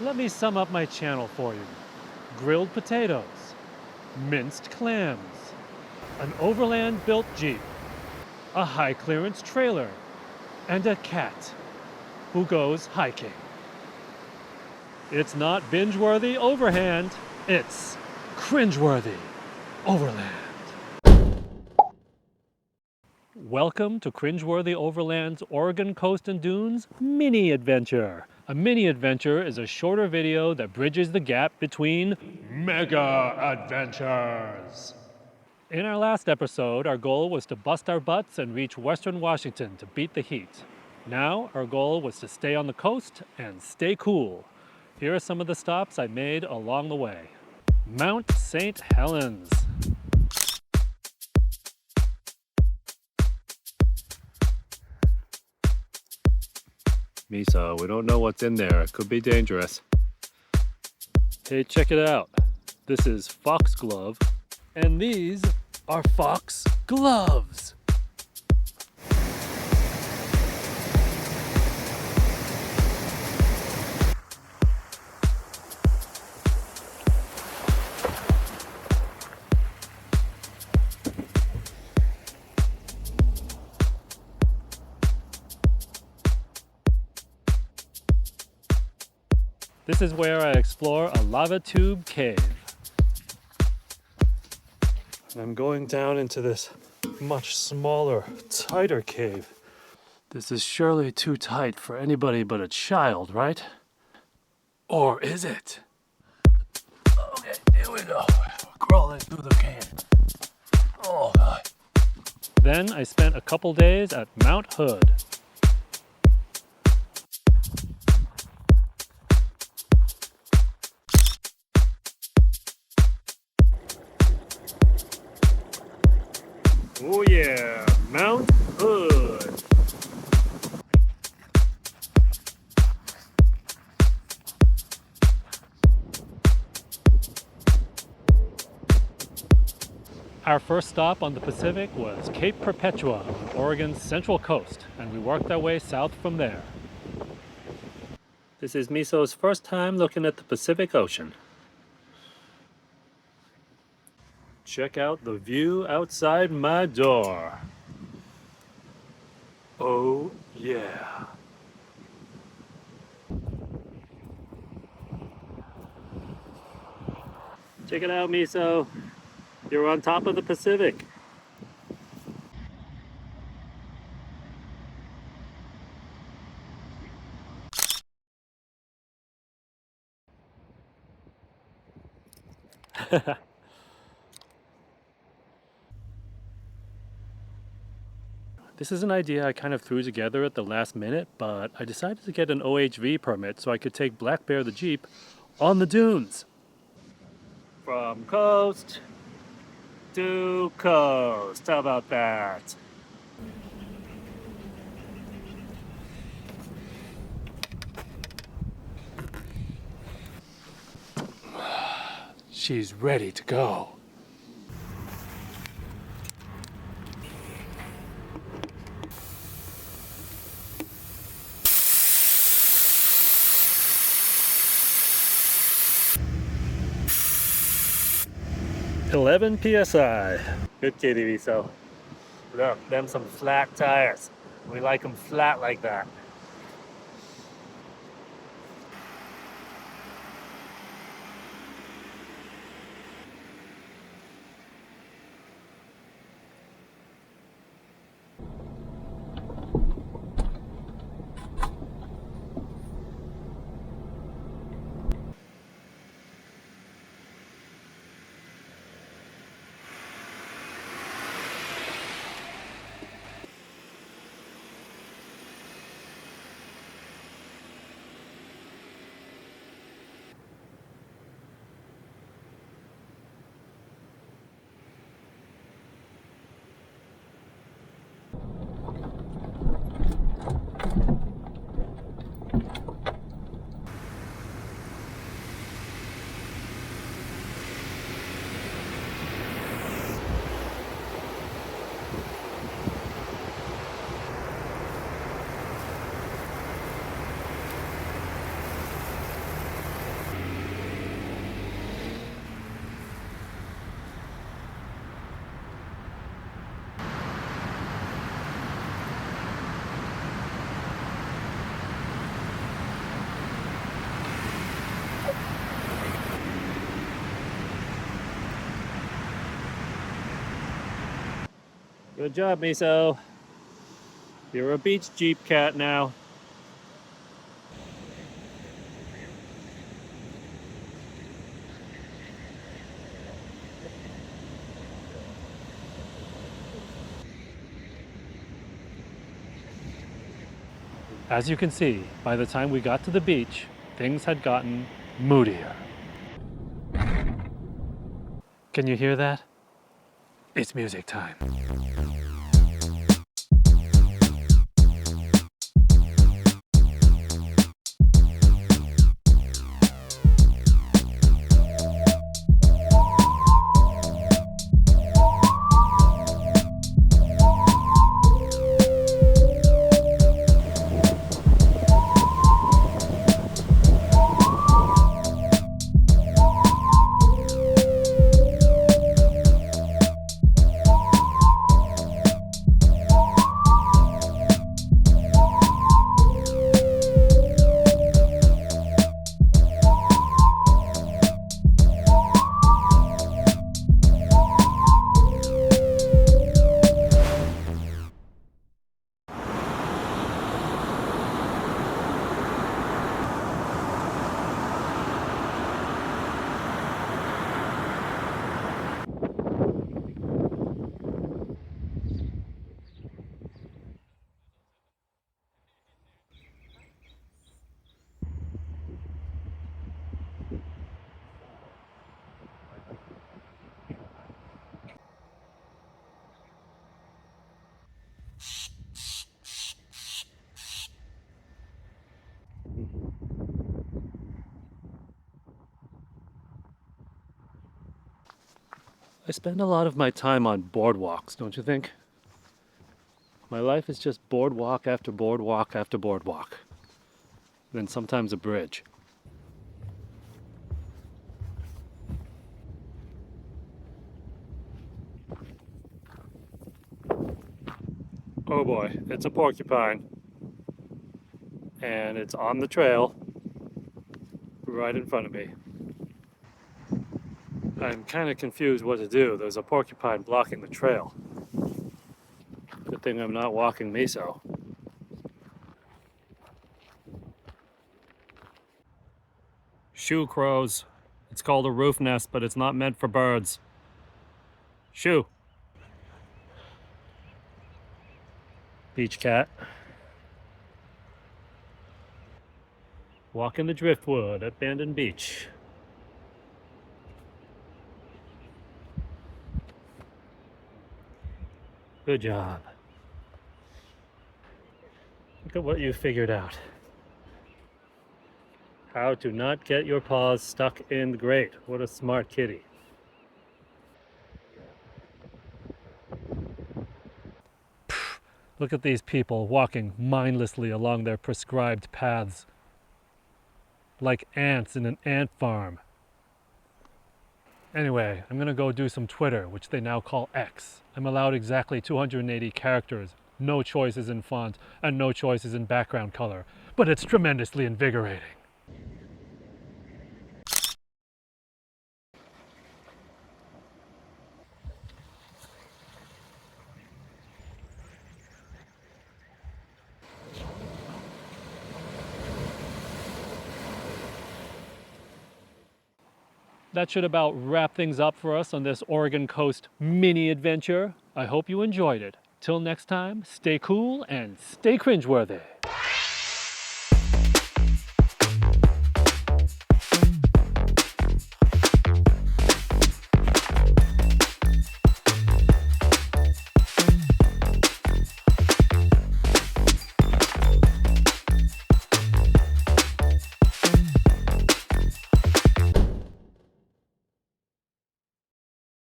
Let me sum up my channel for you. Grilled potatoes, minced clams, an Overland built Jeep, a high clearance trailer, and a cat who goes hiking. It's not binge-worthy overhand, it's cringe-worthy overland. Welcome to Cringeworthy Overland's Oregon Coast and Dunes mini adventure. A mini adventure is a shorter video that bridges the gap between mega adventures. In our last episode, our goal was to bust our butts and reach Western Washington to beat the heat. Now, our goal was to stay on the coast and stay cool. Here are some of the stops I made along the way. Mount St. Helens. Miso, we don't know what's in there. It could be dangerous. Hey, check it out. This is foxglove, and these are fox gloves. This is where I explore a lava tube cave. I'm going down into this much smaller, tighter cave. This is surely too tight for anybody but a child, right? Or is it? Okay, here we go. We're crawling through the cave. Oh, God. Then I spent a couple days at Mount Hood. Oh yeah, Mount Hood. Our first stop on the Pacific was Cape Perpetua on Oregon's central coast, and we worked our way south from there. This is Miso's first time looking at the Pacific Ocean. Check out the view outside my door. Oh, yeah. Check it out, Miso. You're on top of the Pacific. This is an idea I kind of threw together at the last minute, but I decided to get an OHV permit so I could take Black Bear the Jeep on the dunes. From coast to coast. How about that? She's ready to go. "11 PSI. Good kitty, Miso. Look, them some flat tires. We like them flat like that. Good job, Miso. You're a beach Jeep cat now. As you can see, by the time we got to the beach, things had gotten moodier. Can you hear that? It's music time. I spend a lot of my time on boardwalks, don't you think? My life is just boardwalk after boardwalk after boardwalk. Then sometimes a bridge. Oh boy, it's a porcupine. And it's on the trail right in front of me. I'm kind of confused what to do. There's a porcupine blocking the trail. Good thing I'm not walking Miso. Shoo crows. It's called a roof nest, but it's not meant for birds. Shoo. Beach cat. Walking the driftwood at Bandon Beach. Good job. Look at what you figured out. How to not get your paws stuck in the grate. What a smart kitty. Look at these people walking mindlessly along their prescribed paths. Like ants in an ant farm. Anyway, I'm gonna go do some Twitter, which they now call X. I'm allowed exactly 280 characters, no choices in font, and no choices in background color. But it's tremendously invigorating. That should about wrap things up for us on this Oregon Coast mini adventure. I hope you enjoyed it. Till next time, stay cool and stay cringeworthy.